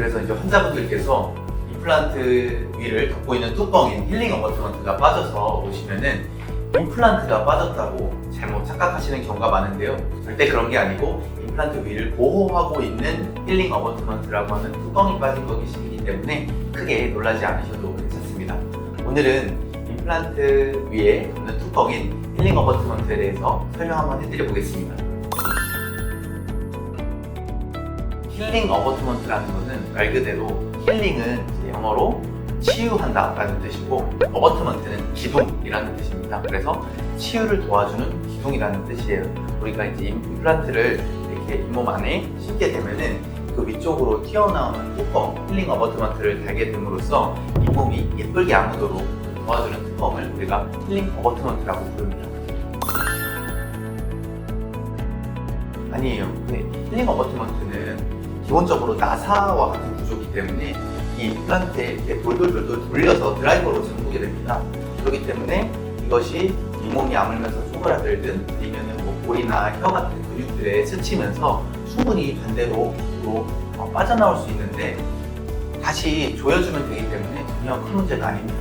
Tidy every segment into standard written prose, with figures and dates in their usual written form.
그래서 이제 환자분들께서 임플란트 위를 덮고 있는 뚜껑인 힐링 어버트먼트가 빠져서 오시면은 임플란트가 빠졌다고 잘못 착각하시는 경우가 많은데요. 절대 그런 게 아니고 임플란트 위를 보호하고 있는 힐링 어버트먼트라고 하는 뚜껑이 빠진 것이기 때문에 크게 놀라지 않으셔도 괜찮습니다. 오늘은 임플란트 위에 덮는 뚜껑인 힐링 어버트먼트에 대해서 설명 한번 해드려 보겠습니다. 힐링 어버트먼트라는 것은 말 그대로 힐링은 영어로 치유한다 라는 뜻이고 어버트먼트는 기둥이라는 뜻입니다. 그래서 치유를 도와주는 기둥이라는 뜻이에요. 우리가 이제 임플란트를 이렇게 잇몸 안에 심게 되면은 그 위쪽으로 튀어나오는 뚜껑 힐링 어버트먼트를 달게 됨으로써 잇몸이 예쁘게 아무도록 도와주는 뚜껑을 우리가 힐링 어버트먼트라고 부릅니다. 아니에요. 힐링 어버트먼트는 기본적으로 나사와 같은 구조이기 때문에 이 임플란트에 이렇게 돌돌돌돌 돌려서 드라이버로 잠그게 됩니다. 그렇기 때문에 이것이 잇몸이 아물면서 쪼그라들든 아니면 뭐 볼이나 혀 같은 근육들에 스치면서 충분히 반대로 빠져나올 수 있는데 다시 조여주면 되기 때문에 전혀 큰 문제가 아닙니다.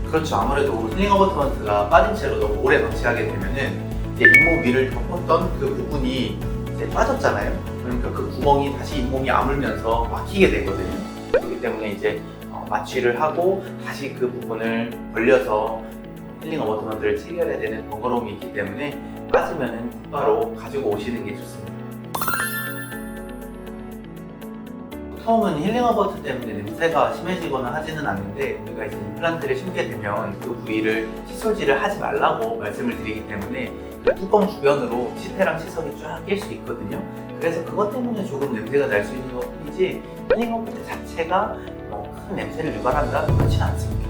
그렇죠. 아무래도 힐링 어버트먼트가 빠진 채로 너무 오래 방치하게 되면은 이제 잇몸 위를 덮었던 그 부분이 이제 빠졌잖아요. 그러니까 그 구멍이 다시 잇몸이 아물면서 막히게 되거든요. 그렇기 때문에 이제 마취를 하고 다시 그 부분을 벌려서 힐링 어버트먼트를 체결해야 되는 번거로움이 있기 때문에 빠지면은 곧바로 가지고 오시는 게 좋습니다. 보통은 힐링 어버트 때문에 냄새가 심해지거나 하지는 않는데 우리가 이제 임플란트를 심게 되면 그 부위를 칫솔질을 하지 말라고 말씀을 드리기 때문에 그 뚜껑 주변으로 치태랑 치석이 쫙 낄 수 있거든요. 그래서 그것 때문에 조금 냄새가 날 수 있는 것 뿐이지 힐링 어버트 자체가 큰 냄새를 유발한다? 그렇지는 않습니다.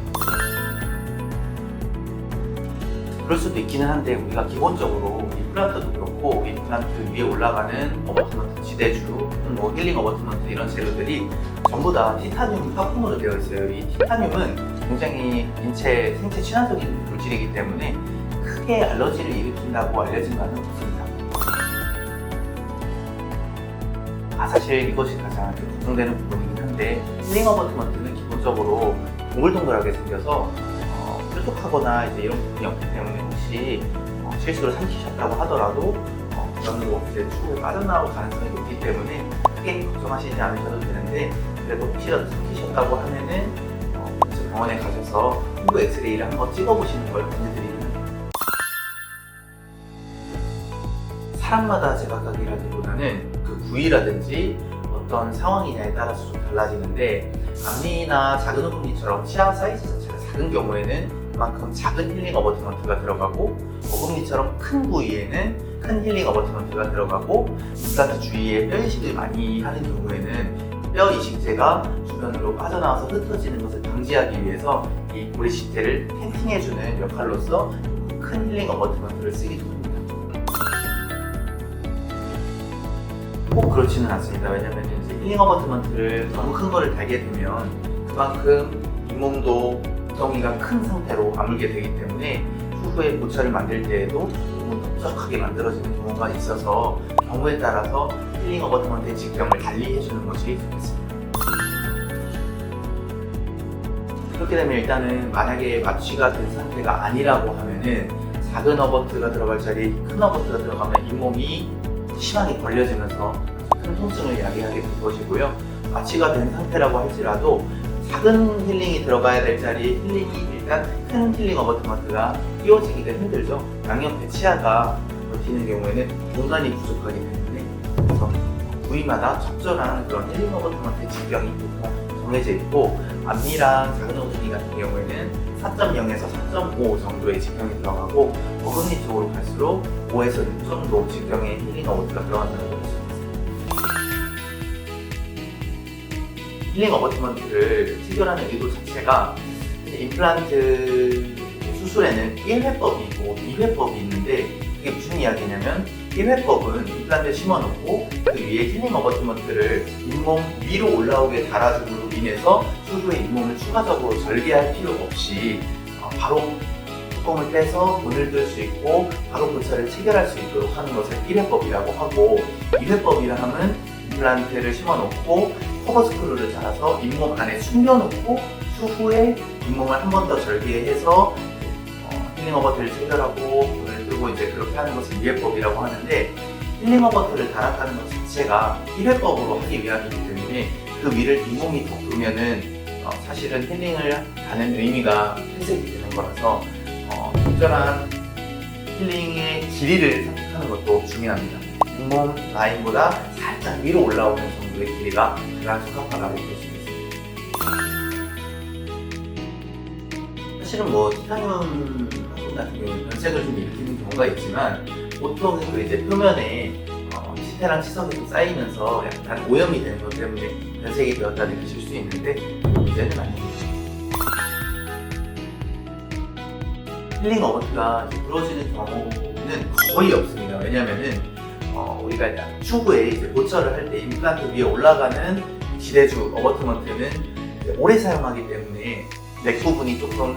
그럴 수도 있기는 한데 우리가 기본적으로 임플란트도 그렇고 임플란트 위에 올라가는 어버트먼트 지대주, 뭐 힐링 어버트먼트 이런 재료들이 전부 다 티타늄 화품으로 되어 있어요. 이 티타늄은 굉장히 생체 친화적인 물질이기 때문에 크게 알러지를 일으킨다고 알려진 바는 없습니다. 사실 이것이 가장 걱정되는 부분이긴 한데 힐링 어버트먼트는 기본적으로 동글동글하게 생겨서 뾰족하거나 이제 이런 부분이 없기 때문에 혹시 실수로 삼키셨다고 하더라도 그전으로 이제 추후에 빠져나올 가능성이 높기 때문에 크게 걱정하시지 않으셔도 되는데 그래도 혹시라도 삼키셨다고 하면은 병원에 가셔서 흉부 엑스레이를 한번 찍어보시는 걸 권해드립니다. 사람마다 제각각이라기보다는 그 부위라든지 어떤 상황이냐에 따라서 좀 달라지는데 앞니나 작은 어금니처럼 치아 사이즈 자체가 작은 경우에는 그만큼 작은 힐링 어버트먼트가 들어가고 어금니처럼 큰 부위에는 큰 힐링 어버트먼트가 들어가고 임플란트 주위에 뼈 이식을 많이 하는 경우에는 뼈 이식제가 주변으로 빠져나와서 흩어지는 것을 방지하기 위해서 이 고리식제를 탱팅해주는 역할로서 큰 힐링 어버트먼트를 쓰기도 합니다. 꼭 그렇지는 않습니다. 왜냐면 이제 힐링 어버트먼트를 너무 큰 거를 달게 되면 그만큼 잇몸도 구덩이가 큰 상태로 아물게 되기 때문에 추후에 보철을 만들 때에도 너무 넓적하게 만들어지는 경우가 있어서 경우에 따라서 힐링 어버트먼트의 직경을 달리 해주는 것이 좋겠습니다. 그렇게 되면 일단은 만약에 마취가 된 상태가 아니라고 하면은 작은 어버트가 들어갈 자리에 큰 어버트가 들어가면 잇몸이 심하게 벌려지면서 큰 통증을 야기하게 될 것이고요. 마취가 된 상태라고 할지라도 작은 힐링이 들어가야 될 자리에 힐링이 일단 큰 힐링 어버트먼트가 끼워지기가 힘들죠. 양옆에 치아가 버티는 경우에는 공간이 부족하기 때문에 그래서 부위마다 적절한 그런 힐링 어버트먼트의 직경이 보통 정해져 있고 앞니랑 작은 어금니 같은 경우에는 4.0에서 4.5 정도의 직경이 들어가고 어금니 쪽으로 갈수록 5에서 6 정도 직경의 힐링 어버트가 들어간다는 것입니다. 힐링 어버트먼트를 체결하는 의도 자체가 임플란트 수술에는 1회법이 있고 2회법이 있는데 그게 무슨 이야기냐면 1회법은 임플란트를 심어놓고 그 위에 힐링 어버트먼트를 잇몸 위로 올라오게 달아줌으로 인해서 추후에 잇몸을 추가적으로 절개할 필요 없이 바로 뚜껑을 빼서 문을 뜰 수 있고 바로 보철을 체결할 수 있도록 하는 것을 1회법이라고 하고 2회법이라 하면 임플란트를 심어놓고 커버 스크루를 달아서 잇몸 안에 숨겨놓고 추후에 잇몸을 한 번 더 절개해서 힐링 어버트를 체결하고 돈을 들고 이제 그렇게 하는 것을 2회법이라고 하는데, 힐링 어버트를 달았다는 것 자체가 1회법으로 하기 위함이기 때문에 그 위를 잇몸이 덮으면은 사실은 힐링을 하는 의미가 퇴색이 되는 거라서 적절한 힐링의 길이를 선택하는 것도 중요합니다. 잇몸 라인보다 살짝 위로 올라오는 정도의 길이가 가장 적합하다고 볼 수 있습니다. 사실은 뭐 티타늄 화분 같은 경우는 변색을 좀 일으키는 경우가 있지만, 보통 그 이제 표면에 치태랑 치석이 좀 쌓이면서 약간 오염이 되는 것 때문에 변색이 되었다 느끼실 수 있는데 문제는 아닙니다. 힐링 어버트가 부러지는 경우는 거의 없습니다. 왜냐면은 우리가 추후에 이제 보철을 할 때 임플란트 위에 올라가는 지대주 어버트먼트는 오래 사용하기 때문에 넥 부분이 조금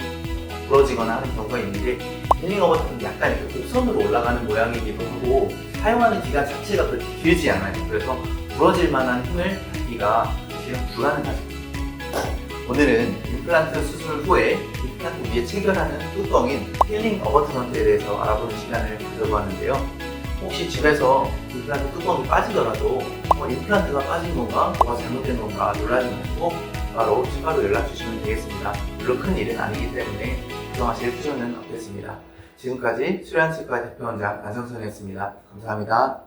부러지거나 하는 경우가 있는데, 힐링 어버트는 약간 이렇게 곡선으로 올라가는 모양이기도 하고 사용하는 기간 자체가 그렇게 길지 않아요. 그래서 부러질 만한 힘을 받기가 사실은 불가능하죠. 오늘은 임플란트 수술 후에 임플란트 위에 체결하는 뚜껑인 힐링 어버트먼트에 대해서 알아보는 시간을 가져보았는데요 혹시 집에서 임플란트 뚜껑이 빠지더라도 임플란트가 빠진 건가, 뭐가 잘못된 건가 놀라지 마시고 바로 추가로 연락 주시면 되겠습니다. 별로 큰 일은 아니기 때문에 걱정하실 필요는 없겠습니다. 지금까지 수련치과 대표원장 안성선이었습니다. 감사합니다.